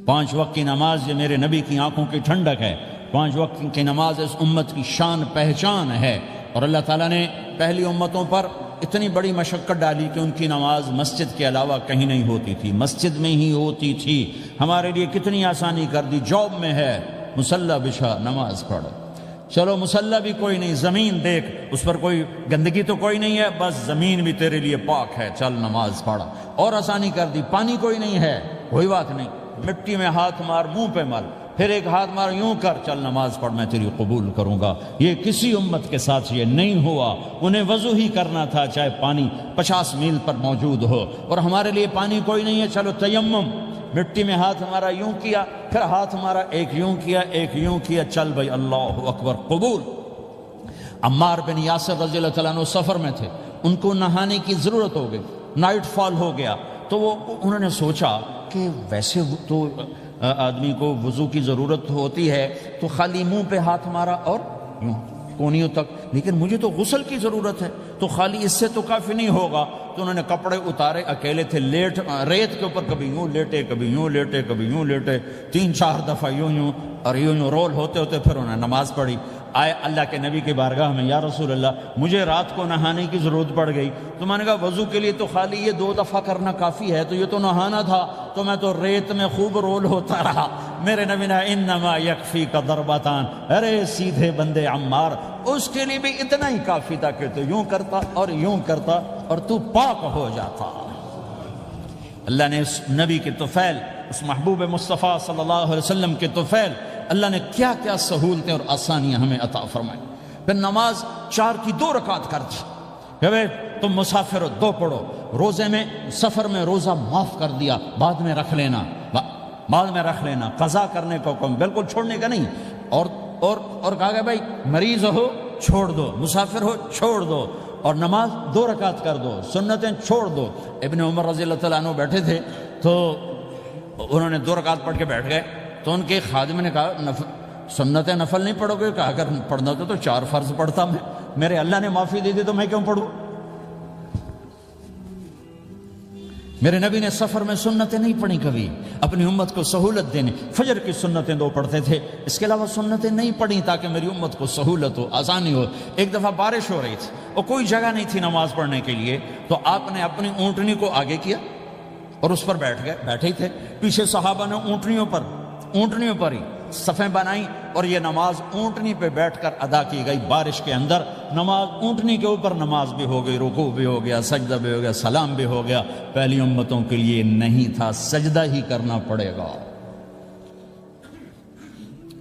5 وقت کی نماز یہ میرے نبی کی آنکھوں کی ٹھنڈک ہے، 5 وقت کی نماز اس امت کی شان پہچان ہے۔ اور اللہ تعالیٰ نے پہلی امتوں پر اتنی بڑی مشقت ڈالی کہ ان کی نماز مسجد کے علاوہ کہیں نہیں ہوتی تھی، مسجد میں ہی ہوتی تھی۔ ہمارے لیے کتنی آسانی کر دی، جاب میں ہے مصلی بچھا نماز پڑھ، چلو مصلی بھی کوئی نہیں، زمین دیکھ اس پر کوئی گندگی تو کوئی نہیں ہے، بس زمین بھی تیرے لیے پاک ہے، چل نماز پڑھ۔ اور آسانی کر دی، پانی کوئی نہیں ہے کوئی بات نہیں، مٹی میں ہاتھ مار، منہ پہ مل، پھر ایک ہاتھ مار، یوں کر، چل نماز پڑھ، میں تیری قبول کروں گا۔ یہ کسی امت کے ساتھ یہ نہیں ہوا، انہیں وضو ہی کرنا تھا چاہے پانی 50 میل پر موجود ہو۔ اور ہمارے لیے پانی کوئی نہیں ہے، چلو تیمم، مٹی میں ہاتھ ہمارا یوں کیا، پھر ہاتھ ہمارا ایک یوں کیا ایک یوں کیا، چل بھائی اللہ اکبر قبول۔ عمار بن یاسر رضی اللہ تعالیٰ عنہ سفر میں تھے، ان کو نہانے کی ضرورت ہو گئی، نائٹ فال ہو گیا، تو انہوں نے سوچا کہ ویسے تو آدمی کو وضو کی ضرورت ہوتی ہے تو خالی منہ پہ ہاتھ مارا اور یوں کونیوں تک، لیکن مجھے تو غسل کی ضرورت ہے، تو خالی اس سے تو کافی نہیں ہوگا۔ تو انہوں نے کپڑے اتارے، اکیلے تھے، ریت کے اوپر کبھی یوں لیٹے کبھی یوں لیٹے کبھی یوں لیٹے، 3-4 دفعہ یوں اور یوں رول ہوتے ہوتے پھر انہوں نے نماز پڑھی۔ آئے اللہ کے نبی کی بارگاہ میں، یا رسول اللہ مجھے رات کو نہانے کی ضرورت پڑ گئی، تو میں نے کہا وضو کے لیے تو خالی یہ 2 دفعہ کرنا کافی ہے، تو یہ تو نہانا تھا، تو میں تو ریت میں خوب رول ہوتا رہا۔ میرے نبی نے انما یکفیک ضربتان، ارے سیدھے بندے عمار، اس کے لیے بھی اتنا ہی کافی تھا کہ تو یوں کرتا اور یوں کرتا اور تو پاک ہو جاتا۔ اللہ نے اس نبی کے طفیل، اس محبوب مصطفیٰ صلی اللہ علیہ وسلم کے طفیل، اللہ نے کیا کیا سہولتیں اور آسانیاں ہمیں عطا فرمائی۔ پھر نماز 4 کی 2 رکعت کر دی کہ بھئی تم مسافر ہو 2 پڑھو، روزے میں سفر میں روزہ معاف کر دیا، بعد میں رکھ لینا، بعد میں رکھ لینا، قضا کرنے کو حکم، بالکل چھوڑنے کا نہیں۔ اور کہا کہ بھائی مریض ہو چھوڑ دو، مسافر ہو چھوڑ دو، اور نماز 2 رکعت کر دو، سنتیں چھوڑ دو۔ ابن عمر رضی اللہ تعالیٰ عنہ بیٹھے تھے تو انہوں نے 2 رکعت پڑھ کے بیٹھ گئے، تو ان کے خادم نے کہا سنتیں نفل نہیں پڑھو گے؟ کہا اگر پڑھنا تو 4 فرض پڑھتا میں، میرے اللہ نے معافی دے دی تو میں کیوں پڑھوں؟ میرے نبی نے سفر میں سنتیں نہیں پڑھی کبھی، اپنی امت کو سہولت دینے، فجر کی سنتیں 2 پڑھتے تھے، اس کے علاوہ سنتیں نہیں پڑھی تاکہ میری امت کو سہولت ہو، آسانی ہو۔ ایک دفعہ بارش ہو رہی تھی اور کوئی جگہ نہیں تھی نماز پڑھنے کے لیے، تو آپ نے اپنی اونٹنی کو آگے کیا اور اس پر بیٹھ گئے، بیٹھے ہی تھے، پیچھے صحابہ نے اونٹنیوں پر ہی صفیں بنائیں، اور یہ نماز اونٹنی پہ بیٹھ کر ادا کی گئی بارش کے اندر۔ نماز اونٹنی کے اوپر نماز بھی ہو گئی، رکوع بھی ہو گیا، سجدہ بھی ہو گیا، سلام بھی ہو گیا۔ پہلی امتوں کے لیے نہیں تھا، سجدہ ہی کرنا پڑے گا۔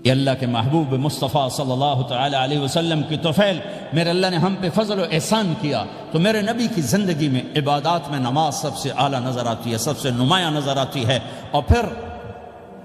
یہ اللہ کے محبوب مصطفیٰ صلی اللہ تعالی علیہ وسلم کی طفیل، میرے اللہ نے ہم پہ فضل و احسان کیا، تو میرے نبی کی زندگی میں عبادات میں نماز سب سے اعلیٰ نظر آتی ہے، سب سے نمایاں نظر آتی ہے۔ اور پھر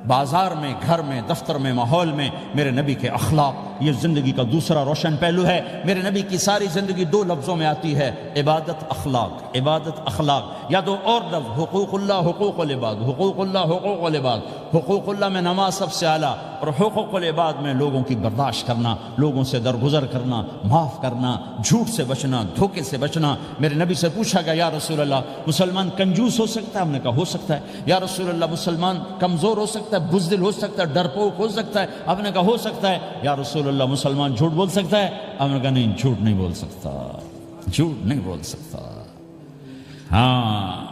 بازار میں، گھر میں، دفتر میں، ماحول میں میرے نبی کے اخلاق، یہ زندگی کا دوسرا روشن پہلو ہے۔ میرے نبی کی ساری زندگی 2 لفظوں میں آتی ہے، عبادت اخلاق، عبادت اخلاق، یا 2 اور لفظ، حقوق اللہ حقوق العباد، حقوق اللہ حقوق العباد۔ حقوق اللہ میں نماز سب سے اعلیٰ، اور حقوق العباد میں لوگوں کی برداشت کرنا، لوگوں سے درگزر کرنا، معاف کرنا، جھوٹ سے بچنا، دھوکے سے بچنا۔ میرے نبی سے پوچھا گیا یا رسول اللہ مسلمان کنجوس ہو سکتا ہے؟ ہم نے کہا ہو سکتا ہے۔ یا رسول اللہ مسلمان کمزور ہو سکتا ہے، بزدل ہو سکتا ہے، ڈرپوک ہو سکتا ہے؟ آپ نے کہا ہو سکتا ہے۔ یا رسول اللہ مسلمان جھوٹ بول سکتا ہے؟ آپ نے کہا نہیں، جھوٹ نہیں بول سکتا، جھوٹ نہیں بول سکتا۔ ہاں،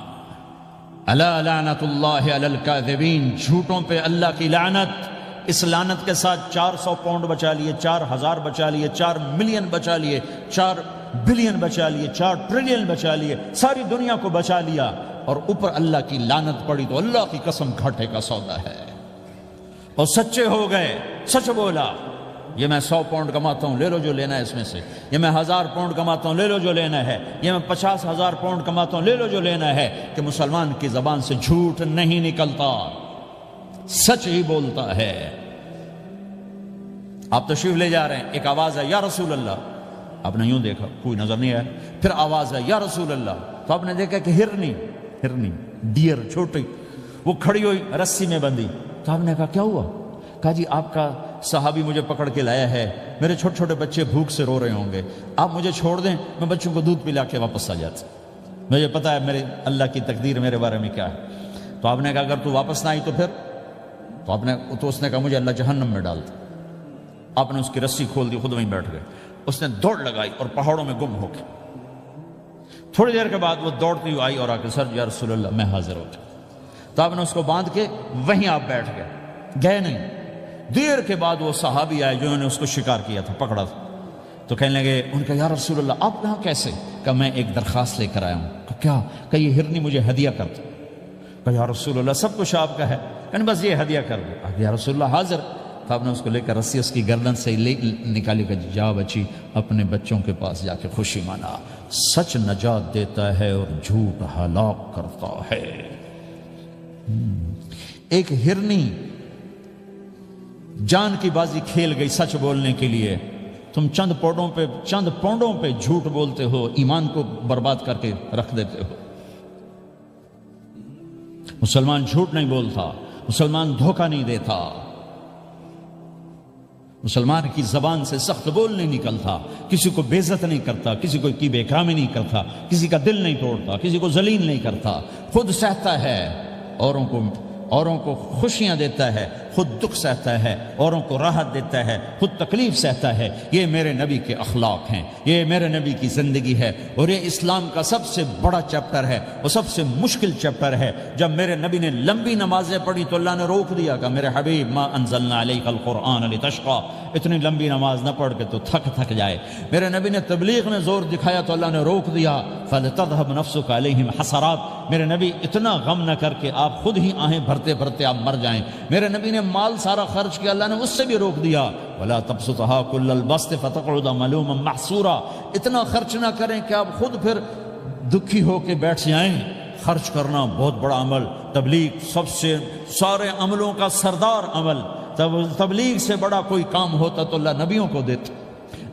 الا لعنت اللہ علی الکاذبین، جھوٹوں پہ اللہ کی لعنت۔ اس لعنت کے ساتھ 400 پاؤنڈ بچا لیے، 4000 بچا لیے، 4 ملین بچا لیے، 4 بلین بچا لیے، 4 ٹریلین بچا لیے، ساری دنیا کو بچا لیا، اور اوپر اللہ کی لعنت پڑی تو اللہ کی قسم گھاٹے کا سودا ہے۔ اور سچے ہو گئے، سچ بولا، یہ میں 100 پاؤنڈ کماتا ہوں، لے لو جو لینا ہے اس میں سے، یہ میں 1000 پاؤنڈ کماتا ہوں، لے لو جو لینا ہے، یہ میں 50,000 پاؤنڈ کماتا ہوں، لے لو جو لینا ہے، کہ مسلمان کی زبان سے جھوٹ نہیں نکلتا، سچ ہی بولتا ہے۔ آپ تشریف لے جا رہے ہیں، ایک آواز ہے یا رسول اللہ، آپ نے یوں دیکھا، کوئی نظر نہیں آیا، پھر آواز ہے یا رسول اللہ، تو آپ نے دیکھا کہ ہرنی ڈیر چھوٹی وہ کھڑی ہوئی، رسی میں بندھی، تو آپ نے کہا کیا ہوا؟ کہا جی آپ کا صحابی مجھے پکڑ کے لایا ہے، میرے چھوٹے چھوٹے بچے بھوک سے رو رہے ہوں گے، آپ مجھے چھوڑ دیں، میں بچوں کو دودھ پلا کے واپس آ جاتا، مجھے پتا ہے میرے اللہ کی تقدیر میرے بارے میں کیا ہے۔ تو آپ نے کہا اگر تو واپس نہ آئی تو پھر تو اس نے کہا مجھے اللہ جہنم میں ڈال دے۔ آپ نے اس کی رسی کھول دی، خود وہیں بیٹھ گئے۔ اس نے دوڑ لگائی اور پہاڑوں میں گم ہو گئی۔ تھوڑی دیر کے بعد وہ دوڑتی ہوئی آئی اور آ کے سر یا رسول اللہ میں حاضر ہو جاؤں۔ تو آپ نے اس کو باندھ کے وہیں آپ بیٹھ گئے نہیں۔ دیر کے بعد وہ صحابی آئے جنہوں نے اس کو شکار کیا تھا، پکڑا تھا، تو کہنے لگے، ان کا یا رسول اللہ آپ یہاں کیسے؟ کہا میں ایک درخواست لے کر آیا ہوں۔ کہا کیا؟ کہ یہ ہرنی مجھے ہدیہ کر دو۔ کہا یا رسول اللہ سب کچھ آپ کا ہے، کہنے بس یہ ہدیہ کر دو۔ یا رسول اللہ حاضر۔ تو آپ نے اس کو لے کر رسی اس کی گردن سے نکالی کہ جا بچی اپنے بچوں کے پاس جا کے خوشی منا، سچ نجات دیتا ہے اور جھوٹ ہلاک کرتا ہے۔ ایک ہرنی جان کی بازی کھیل گئی سچ بولنے کے لیے، تم چند پونڈوں پہ جھوٹ بولتے ہو، ایمان کو برباد کر کے رکھ دیتے ہو۔ مسلمان جھوٹ نہیں بولتا، مسلمان دھوکہ نہیں دیتا، مسلمان کی زبان سے سخت بول نہیں نکلتا، کسی کو بے عزت نہیں کرتا، کسی کو کی بے اکرامی نہیں کرتا، کسی کا دل نہیں توڑتا، کسی کو ذلیل نہیں کرتا، خود سہتا ہے، اوروں کو خوشیاں دیتا ہے، خود دکھ سہتا ہے، اوروں کو راحت دیتا ہے، خود تکلیف سہتا ہے۔ یہ میرے نبی کے اخلاق ہیں، یہ میرے نبی کی زندگی ہے، اور یہ اسلام کا سب سے بڑا چیپٹر ہے اور سب سے مشکل چیپٹر ہے۔ جب میرے نبی نے لمبی نمازیں پڑھی تو اللہ نے روک دیا کہ میرے حبیب ما انزلنا علیک القرآن لتشقى، اتنی لمبی نماز نہ پڑھ کے تو تھک جائے۔ میرے نبی نے تبلیغ میں زور دکھایا تو اللہ نے روک دیا، فلتذهب نفسك علیہم حسرات، میرے نبی اتنا غم نہ کر کے آپ خود ہی آہیں بھرتے بھرتے آپ مر جائیں۔ میرے نبی نے مال سارا خرچ کیا، اللہ نے اس سے بھی روک دیا، ولا تبسطها كل البسط فتقعد ملوما محسورا، اتنا خرچ نہ کریں کہ آپ خود پھر دکھی ہو کے بیٹھ جائیں۔ خرچ کرنا بہت بڑا عمل، تبلیغ سب سے سارے عملوں کا سردار عمل، تبلیغ سے بڑا کوئی کام ہوتا تو اللہ نبیوں کو دیتا،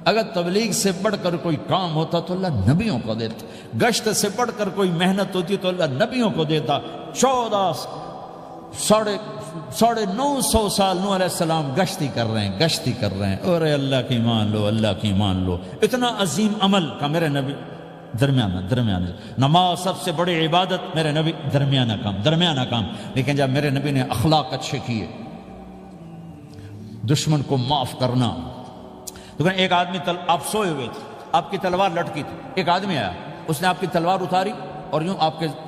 اگر تبلیغ سے بڑھ کر کوئی کام ہوتا تو اللہ نبیوں کو دیتا، گشت سے بڑھ کر کوئی محنت ہوتی تو اللہ نبیوں کو دیتا۔ 950 سال نوح علیہ السلام گشتی کر رہے ہیں، اور اللہ کی مان لو، اللہ کی مان لو، اتنا عظیم عمل کا میرے نبی درمیانہ نماز سب سے بڑی عبادت، میرے نبی درمیانہ کام، لیکن جب میرے نبی نے اخلاق اچھے کیے، دشمن کو معاف کرنا۔ تو ایک آدمی آپ سوئے ہوئے تھے، آپ کی تلوار لٹکی تھی، ایک آدمی آیا، اس نے آپ کی تلوار اتاری اور یوں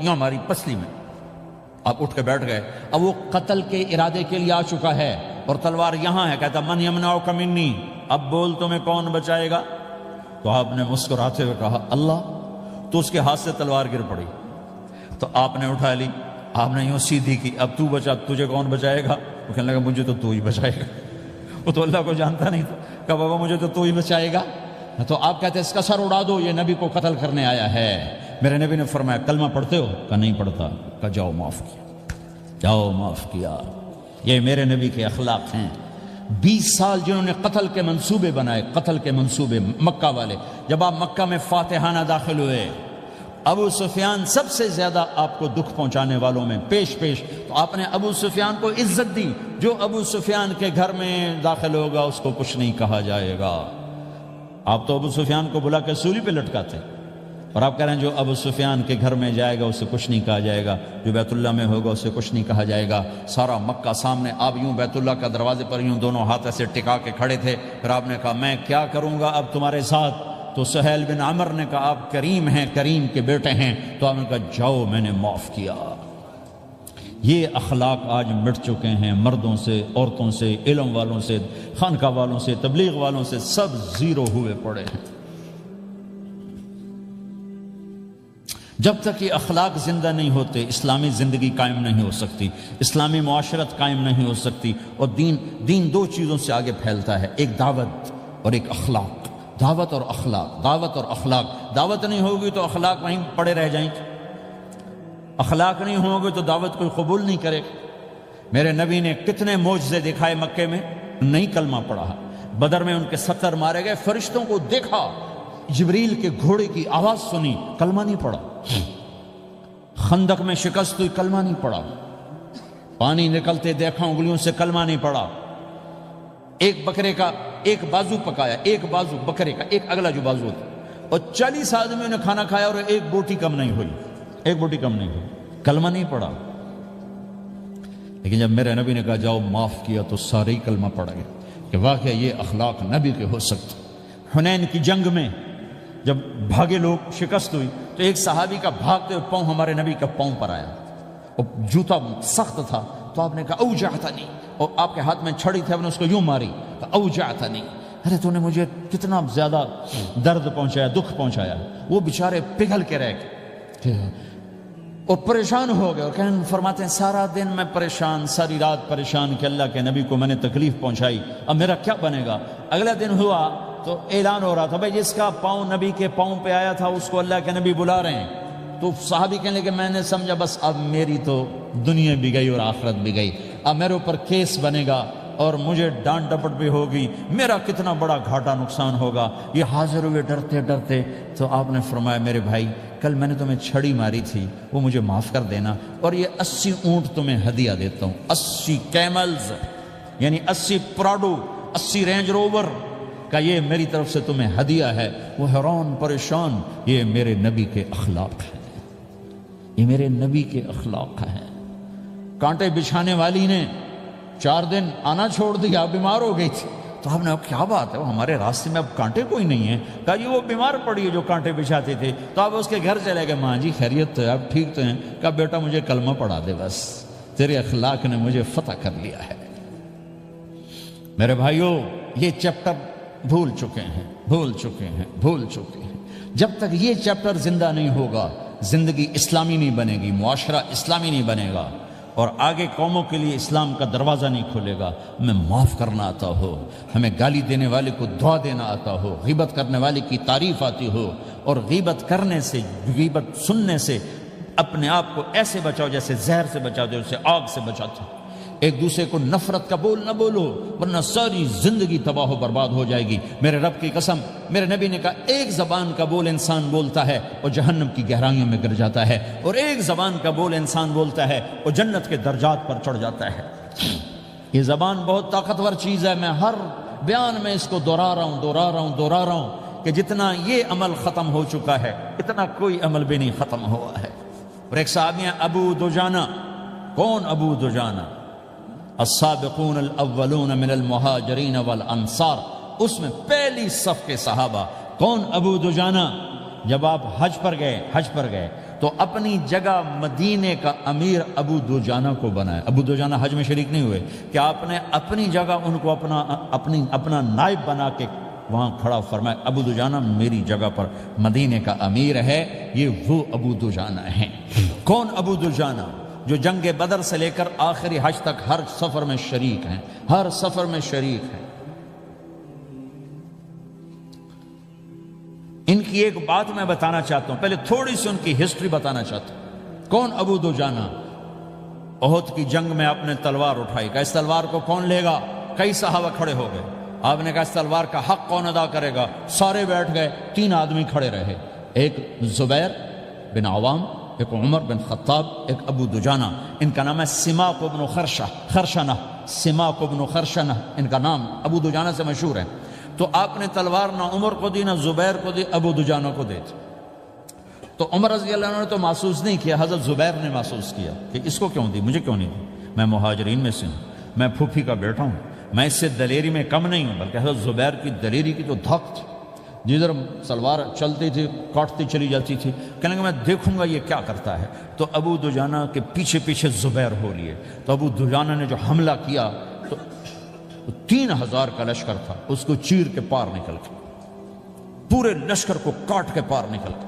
ہماری پسلی میں، آپ اٹھ کے بیٹھ گئے۔ اب وہ قتل کے ارادے کے لیے آ چکا ہے اور تلوار یہاں ہے، کہتا من یمنعک منی، اب بول تمہیں کون بچائے گا؟ تو آپ نے مسکراتے ہوئے کہا اللہ، تو اس کے ہاتھ سے تلوار گر پڑی، تو آپ نے اٹھا لی، آپ نے یوں سیدھی کی، اب تو بچا، تجھے کون بچائے گا؟ وہ کہنے لگا مجھے تو ہی بچائے گا، وہ تو اللہ کو جانتا نہیں تھا، کہا بابا مجھے تو ہی بچائے گا۔ تو آپ کہتے ہیں اس کا سر اڑا دو، یہ نبی کو قتل کرنے آیا ہے۔ میرے نبی نے فرمایا کلمہ پڑھتے ہو؟ کہا نہیں پڑھتا۔ کہا جاؤ معاف کیا۔ یہ میرے نبی کے اخلاق ہیں۔ 20 سال جنہوں نے قتل کے منصوبے بنائے، مکہ والے، جب آپ مکہ میں فاتحانہ داخل ہوئے، ابو سفیان سب سے زیادہ آپ کو دکھ پہنچانے والوں میں پیش، تو آپ نے ابو سفیان کو عزت دی۔ جو ابو سفیان کے گھر میں داخل ہوگا اس کو کچھ نہیں کہا جائے گا۔ آپ تو ابو سفیان کو بلا کے سولی پہ لٹکاتے، اور آپ کہہ رہے ہیں جو ابو سفیان کے گھر میں جائے گا اسے کچھ نہیں کہا جائے گا، جو بیت اللہ میں ہوگا اسے کچھ نہیں کہا جائے گا۔ سارا مکہ سامنے، آپ یوں بیت اللہ کا دروازے پر یوں دونوں ہاتھ ایسے ٹکا کے کھڑے تھے، پھر آپ نے کہا میں کیا کروں گا اب تمہارے ساتھ؟ تو سہیل بن عمر نے کہا آپ کریم ہیں، کریم کے بیٹے ہیں، تو آپ نے کہا جاؤ میں نے معاف کیا۔ یہ اخلاق آج مٹ چکے ہیں، مردوں سے، عورتوں سے، علم والوں سے، خانقاہ والوں سے، تبلیغ والوں سے، سب زیرو ہوئے پڑے ہیں۔ جب تک یہ اخلاق زندہ نہیں ہوتے اسلامی زندگی قائم نہیں ہو سکتی، اسلامی معاشرت قائم نہیں ہو سکتی، اور دین دو چیزوں سے آگے پھیلتا ہے، ایک دعوت اور ایک اخلاق۔ دعوت اور اخلاق، دعوت نہیں ہوگی تو اخلاق وہیں پڑے رہ جائیں گے، اخلاق نہیں ہوں گے تو دعوت کوئی قبول نہیں کرے گا۔ میرے نبی نے کتنے معجزے دکھائے مکے میں، نہیں کلمہ پڑھا۔ بدر میں ان کے 70 مارے گئے، فرشتوں کو دیکھا، جبریل کے گھوڑے کی آواز سنی، کلمہ نہیں پڑھا۔ خندق میں شکست ہوئی، کلمہ نہیں پڑھا۔ پانی نکلتے دیکھا، انگلیوں سے کلمہ نہیں پڑھا۔ ایک بکرے کا ایک بازو پکایا، ایک بازو بکرے کا، ایک اگلا جو بازو ہوتا، اور 40 آدمیوں نے کھانا کھایا اور ایک بوٹی کم نہیں ہوئی، کلمہ نہیں پڑھا۔ لیکن جب میرے نبی نے کہا جاؤ معاف کیا تو سارے ہی کلمہ پڑ گئے کہ واقعہ یہ اخلاق نبی کے ہو سکتے۔ حنین کی جنگ میں جب بھاگے لوگ، شکست ہوئی، تو ایک صحابی کا بھاگتے ہوئے پاؤں ہمارے نبی کا پاؤں پر آیا، اور جوتا سخت تھا، تو آپ نے کہا اوجعتنی، اور آپ کے ہاتھ میں چھڑی تھی، آپ نے اس کو یوں ماری، اوجعتنی، ارے تو نے مجھے کتنا زیادہ درد پہنچایا، دکھ پہنچایا۔ وہ بیچارے پگھل کے رہ گئے اور پریشان ہو گئے، اور فرماتے ہیں سارا دن میں پریشان، ساری رات پریشان کہ اللہ کے نبی کو میں نے تکلیف پہنچائی، اب میرا کیا بنے گا۔ اگلا دن ہوا تو اعلان ہو رہا تھا بھائی جس کا پاؤں نبی کے پاؤں پہ آیا تھا اس کو اللہ کے نبی بلا رہے ہیں۔ تو صحابی کہنے لگے میں نے سمجھا بس اب میری تو دنیا بھی گئی اور آخرت بھی گئی، اب میرے اوپر کیس بنے گا اور مجھے ڈانٹ ڈپٹ بھی ہوگی، میرا کتنا بڑا گھاٹا نقصان ہوگا۔ یہ حاضر ہوئے ڈرتے ڈرتے، تو آپ نے فرمایا میرے بھائی کل میں نے تمہیں چھڑی ماری تھی، وہ مجھے معاف کر دینا، اور یہ 80 اونٹ تمہیں ہدیہ دیتا ہوں، 80 کیملز یعنی 80 پراڈو، 80 رینج روور کا یہ میری طرف سے تمہیں ہدیہ ہے۔ وہ حیران پریشان، یہ میرے نبی کے اخلاق ہیں، یہ میرے نبی کے اخلاق ہیں۔ کانٹے بچھانے والی نے 4 دن آنا چھوڑ دیا، بیمار ہو گئی تھی، تو آپ نے کیا بات ہے، وہ ہمارے راستے میں اب کانٹے کوئی نہیں ہیں، کہا یہ وہ بیمار پڑی ہے جو کانٹے بچھاتے تھے۔ تو آپ اس کے گھر چلے گئے، ماں جی خیریت تو ہے، آپ ٹھیک تو ہیں؟ کہا بیٹا مجھے کلمہ پڑھا دے، بس تیرے اخلاق نے مجھے فتح کر لیا ہے۔ میرے بھائیوں یہ چیپٹر بھول چکے ہیں، بھول چکے ہیں، بھول چکے ہیں۔ جب تک یہ چیپٹر زندہ نہیں ہوگا زندگی اسلامی نہیں بنے گی، معاشرہ اسلامی نہیں بنے گا، اور آگے قوموں کے لیے اسلام کا دروازہ نہیں کھلے گا۔ ہمیں معاف کرنا آتا ہو، ہمیں گالی دینے والے کو دعا دینا آتا ہو، غیبت کرنے والے کی تعریف آتی ہو، اور غیبت کرنے سے، غیبت سننے سے اپنے آپ کو ایسے بچاؤ جیسے زہر سے بچاتے ہو، جیسے آگ سے بچاتے ہو۔ ایک دوسرے کو نفرت کا بول نہ بولو ورنہ ساری زندگی تباہ و برباد ہو جائے گی۔ میرے رب کی قسم، میرے نبی نے کہا ایک زبان کا بول انسان بولتا ہے اور جہنم کی گہرائیوں میں گر جاتا ہے، اور ایک زبان کا بول انسان بولتا ہے اور جنت کے درجات پر چڑھ جاتا ہے۔ یہ زبان بہت طاقتور چیز ہے، میں ہر بیان میں اس کو دہرا رہا ہوں کہ جتنا یہ عمل ختم ہو چکا ہے اتنا کوئی عمل بھی نہیں ختم ہوا ہے۔ اور ایک صحابی ہیں ابو دجانہ۔ کون ابو دجانہ؟ السابقون الاولون من المہاجرین والانصار، اس میں پہلی صف کے صحابہ۔ کون ابو دجانہ؟ جب آپ حج پر گئے تو اپنی جگہ مدینے کا امیر ابو دجانہ کو بنایا۔ ابو دجانہ حج میں شریک نہیں ہوئے کہ آپ نے اپنی جگہ ان کو اپنا نائب بنا کے وہاں کھڑا فرمایا ابو دجانہ میری جگہ پر مدینے کا امیر ہے، یہ وہ ابو دجانہ ہیں۔ کون ابو دجانہ؟ جو جنگ بدر سے لے کر آخری حج تک ہر سفر میں شریک ہیں، ہر سفر میں شریک ہیں۔ ان کی ایک بات میں بتانا چاہتا ہوں، پہلے تھوڑی سی ان کی ہسٹری بتانا چاہتا ہوں۔ کون ابو دجانہ؟ احد کی جنگ میں آپ نے تلوار اٹھائی، کہا اس تلوار کو کون لے گا؟ کئی صحابہ کھڑے ہو گئے۔ آپ نے کہا اس تلوار کا حق کون ادا کرے گا؟ سارے بیٹھ گئے، 3 آدمی کھڑے رہے، ایک زبیر بن عوام، ایک عمر بن خطاب، ایک ابو دجانہ۔ ان کا نام ہے سماک بن خرشنہ، سماک بن خرشنہ ان کا نام ابو دجانہ سے مشہور ہے۔ تو آپ نے تلوار نہ عمر کو دی نہ زبیر کو دی، ابو دجانہ کو دی تھی۔ تو عمر رضی اللہ عنہ نے تو محسوس نہیں کیا، حضرت زبیر نے محسوس کیا کہ اس کو کیوں دی، مجھے کیوں نہیں دی؟ میں مہاجرین میں سے ہوں، میں پھوپھی کا بیٹا ہوں، میں اس سے دلیری میں کم نہیں ہوں۔ بلکہ حضرت زبیر کی دلیری کی تو دھک تھی، جدھر سلوار چلتی تھی کاٹتی چلی جاتی تھی، کہنے لگا میں دیکھوں گا یہ کیا کرتا ہے۔ تو ابو دجانہ کے پیچھے پیچھے زبیر ہو لیے۔ تو ابو دجانہ نے جو حملہ کیا تو 3000 کا لشکر تھا، اس کو چیر کے پار نکل کے، پورے لشکر کو کاٹ کے پار نکل کے،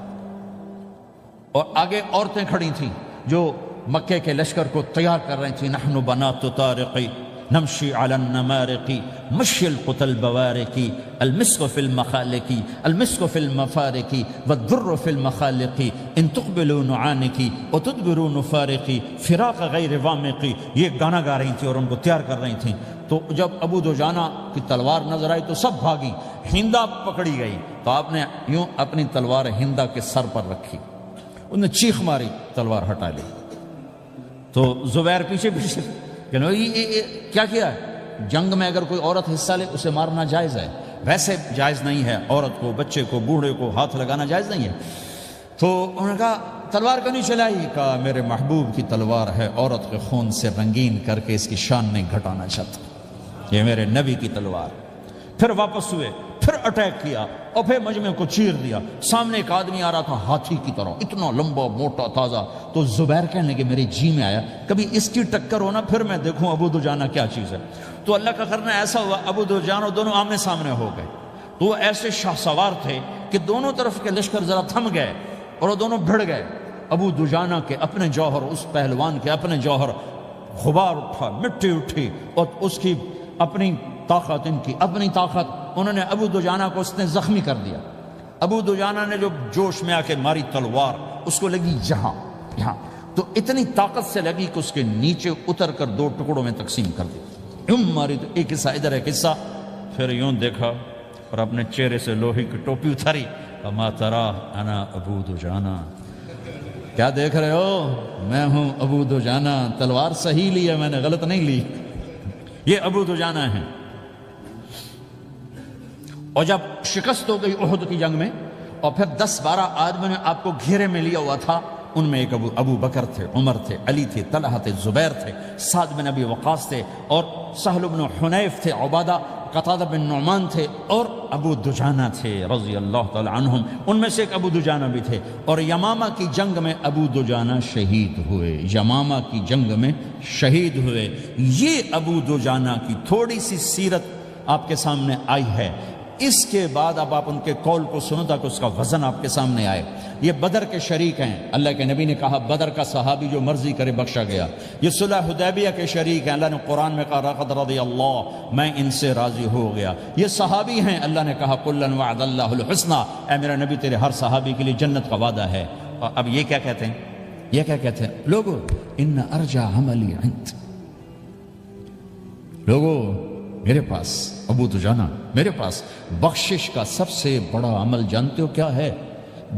اور آگے عورتیں کھڑی تھیں جو مکے کے لشکر کو تیار کر رہی تھیں۔ نحن بنات طارقی نمشی علی النمارق مشی القتل بوارق المسک فی المخالق المسک فی المفارق والدر فی المخالق ان تقبلوا نعانقی وتدبروا نفارقی فراق غیر وامقی۔ یہ گانا گا رہی تھیں اور ان کو تیار کر رہی تھیں۔ تو جب ابو دجانہ کی تلوار نظر آئی تو سب بھاگی، ہندا پکڑی گئی تو آپ نے یوں اپنی تلوار ہندا کے سر پر رکھی، انہوں نے چیخ ماری، تلوار ہٹا لی۔ تو زبیر پیچھے پیچھے کہ کیا کیا ہے؟ جنگ میں اگر کوئی عورت حصہ لے اسے مارنا جائز ہے، ویسے جائز نہیں ہے، عورت کو، بچے کو، بوڑھے کو ہاتھ لگانا جائز نہیں ہے۔ تو انہوں نے کہا تلوار کیوں نہیں چلائی؟ کہا میرے محبوب کی تلوار ہے، عورت کے خون سے رنگین کر کے اس کی شان نہیں گھٹانا چاہتا، یہ میرے نبی کی تلوار۔ پھر واپس ہوئے، پھر اٹیک کیا اور پھر مجمع کو چیر دیا۔ سامنے ایک آدمی آ رہا تھا ہاتھی کی طرح، اتنا لمبا موٹا تازہ، تو زبیر کہنے لگے میرے جی میں آیا کبھی اس کی ٹکر ہونا پھر میں دیکھوں ابو دجانہ کیا چیز ہے۔ تو اللہ کا کرنا ایسا ہوا ابو دجانہ دونوں آمنے سامنے ہو گئے، تو وہ ایسے شاہ سوار تھے کہ دونوں طرف کے لشکر ذرا تھم گئے اور وہ دونوں بھڑ گئے۔ ابو دجانہ کے اپنے جوہر، اس پہلوان کے اپنے جوہر، غبار اٹھا، مٹی اٹھی، اور اس کی اپنی طاقت، ان کی اپنی طاقت، انہوں نے ابو دجانہ کو اس نے زخمی کر دیا۔ ابو دجانہ نے جو جوش میں آ کے ماری تلوار، اس کو لگی یہاں، تو اتنی طاقت سے لگی کہ اس کے نیچے اتر کر 2 ٹکڑوں میں تقسیم کر دی۔ یوں ماری تو ایک حصہ ادھر ایک حصہ، پھر یوں دیکھا اور اپنے چہرے سے لوہے کی ٹوپی اتاری، اما ترا انا ابو دجانہ، کیا دیکھ رہے ہو؟ میں ہوں ابو دجانہ، تلوار صحیح لی ہے میں نے، غلط نہیں لی، یہ ابو دجانہ ہیں۔ اور جب شکست ہو گئی احد کی جنگ میں، اور پھر 10-12 آدمی نے آپ کو گھیرے میں لیا ہوا تھا، ان میں ایک ابو بکر تھے، عمر تھے، علی تھے، طلحہ تھے، زبیر تھے، سعد بن ابی وقاص تھے، اور سہل بن حنیف تھے، عبادہ قتادہ بن نعمان تھے، اور ابو دجانہ تھے رضی اللہ تعالی عنہم، ان میں سے ایک ابو دجانہ بھی تھے۔ اور یمامہ کی جنگ میں ابو دجانہ شہید ہوئے، یمامہ کی جنگ میں شہید ہوئے۔ یہ ابو دجانہ کی تھوڑی سی سیرت آپ کے سامنے آئی ہے۔ اس کے بعد اب آپ ان کے قول کو سنو تاکہ اس کا وزن آپ کے سامنے آئے۔ یہ بدر کے شریک ہیں، اللہ کے نبی نے کہا بدر کا صحابی جو مرضی کرے بخشا گیا۔ یہ صلح حدیبیہ کے شریک ہیں، اللہ نے قرآن میں کہا لقد رضی اللہ، میں ان سے راضی ہو گیا۔ یہ صحابی ہیں، اللہ نے کہا کلا وعد اللہ الحسنی، اے میرا نبی تیرے ہر صحابی کے لیے جنت کا وعدہ ہے۔ اور اب یہ کیا کہتے ہیں؟ یہ کیا کہتے ہیں؟ لوگو ان ارجع عملی عند، لوگو میرے پاس، ابو دجانہ میرے پاس بخشش کا سب سے بڑا عمل جانتے ہو کیا ہے؟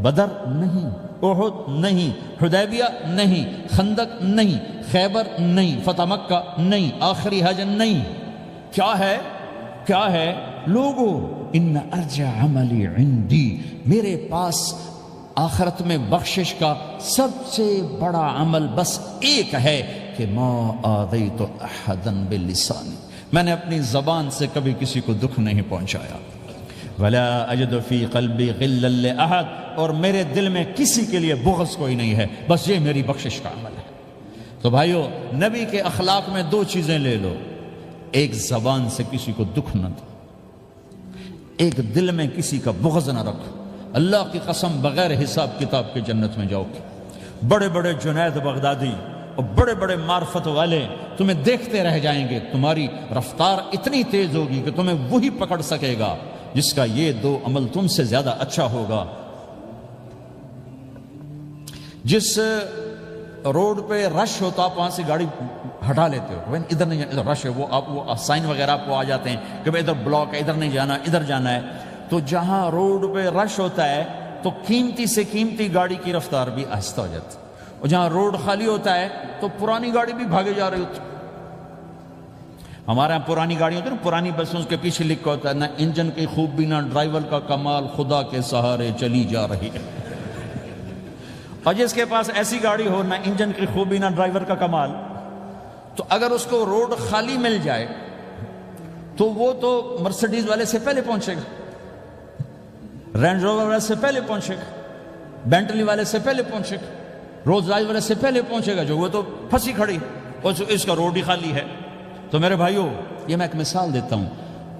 بدر نہیں، احد نہیں، حدیبیہ نہیں، خندق نہیں، خیبر نہیں، فتح مکہ نہیں، آخری حج نہیں، کیا ہے؟ کیا ہے؟ لوگو ان ارجع عملی عندی، میرے پاس آخرت میں بخشش کا سب سے بڑا عمل بس ایک ہے کہ ما آذیت احدا بلسانی، میں نے اپنی زبان سے کبھی کسی کو دکھ نہیں پہنچایا۔ ولا اجد فی قلبی غلا لاحد، اور میرے دل میں کسی کے لیے بغض کوئی نہیں ہے، بس یہ میری بخشش کا عمل ہے۔ تو بھائیو، نبی کے اخلاق میں 2 چیزیں لے لو، ایک زبان سے کسی کو دکھ نہ دو، ایک دل میں کسی کا بغض نہ رکھو۔ اللہ کی قسم بغیر حساب کتاب کے جنت میں جاؤ گے۔ بڑے بڑے جنید بغدادی اور بڑے بڑے معرفت والے تمہیں دیکھتے رہ جائیں گے، تمہاری رفتار اتنی تیز ہوگی کہ تمہیں وہی پکڑ سکے گا جس کا یہ 2 عمل تم سے زیادہ اچھا ہوگا۔ جس روڈ پہ رش ہوتا آپ وہاں سے گاڑی ہٹا لیتے ہو، ادھر نہیں جانا، ادھر رش ہے، وہ سائن وغیرہ آپ کو آ جاتے ہیں کہ ادھر بلاک ہے، ادھر نہیں جانا، ادھر جانا ہے۔ تو جہاں روڈ پہ رش ہوتا ہے تو قیمتی سے قیمتی گاڑی کی رفتار بھی آہستہ ہو جاتی ہے، اور جہاں روڈ خالی ہوتا ہے تو پرانی گاڑی بھی بھاگے جا رہی ہوتی ہے۔ ہمارے یہاں پرانی گاڑی ہوتی ہے نا، پرانی بسوں کے پیچھے لکھا ہوتا ہے نہ انجن کی خوبی نہ ڈرائیور کا کمال، خدا کے سہارے چلی جا رہی ہے۔ اور جس کے پاس ایسی گاڑی ہو، نہ انجن کی خوبی نہ ڈرائیور کا کمال، تو اگر اس کو روڈ خالی مل جائے تو وہ تو مرسیڈیز والے سے پہلے پہنچے گا، رینج روور والے سے پہلے پہنچے گا، بینٹلی والے سے پہلے پہنچے گا، روز رائز والے سے پہلے پہنچے گا، جو وہ تو پھنسی کھڑی اور اس کا روڈ ہی خالی ہے۔ تو میرے بھائیو، یہ میں ایک مثال دیتا ہوں،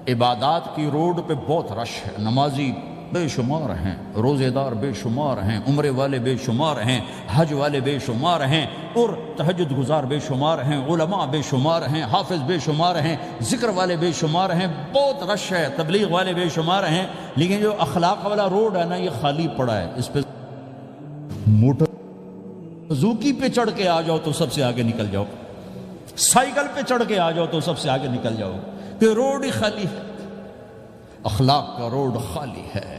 عبادات کی روڈ پہ بہت رش ہے، نمازی بے شمار ہیں، روزے دار بے شمار ہیں، عمرے والے بے شمار ہیں، حج والے بے شمار ہیں، اور تہجد گزار بے شمار ہیں، علماء بے شمار ہیں، حافظ بے شمار ہیں، ذکر والے بے شمار ہیں، بہت رش ہے، تبلیغ والے بے شمار ہیں، لیکن جو اخلاق والا روڈ ہے نا، یہ خالی پڑا ہے۔ اس پہ موٹر زوکی پہ چڑھ کے آ جاؤ تو سب سے آگے نکل جاؤ، سائیکل پہ چڑھ کے آ جاؤ تو سب سے آگے نکل جاؤ، کہ روڈ ہی خالی ہے، اخلاق کا روڈ خالی ہے۔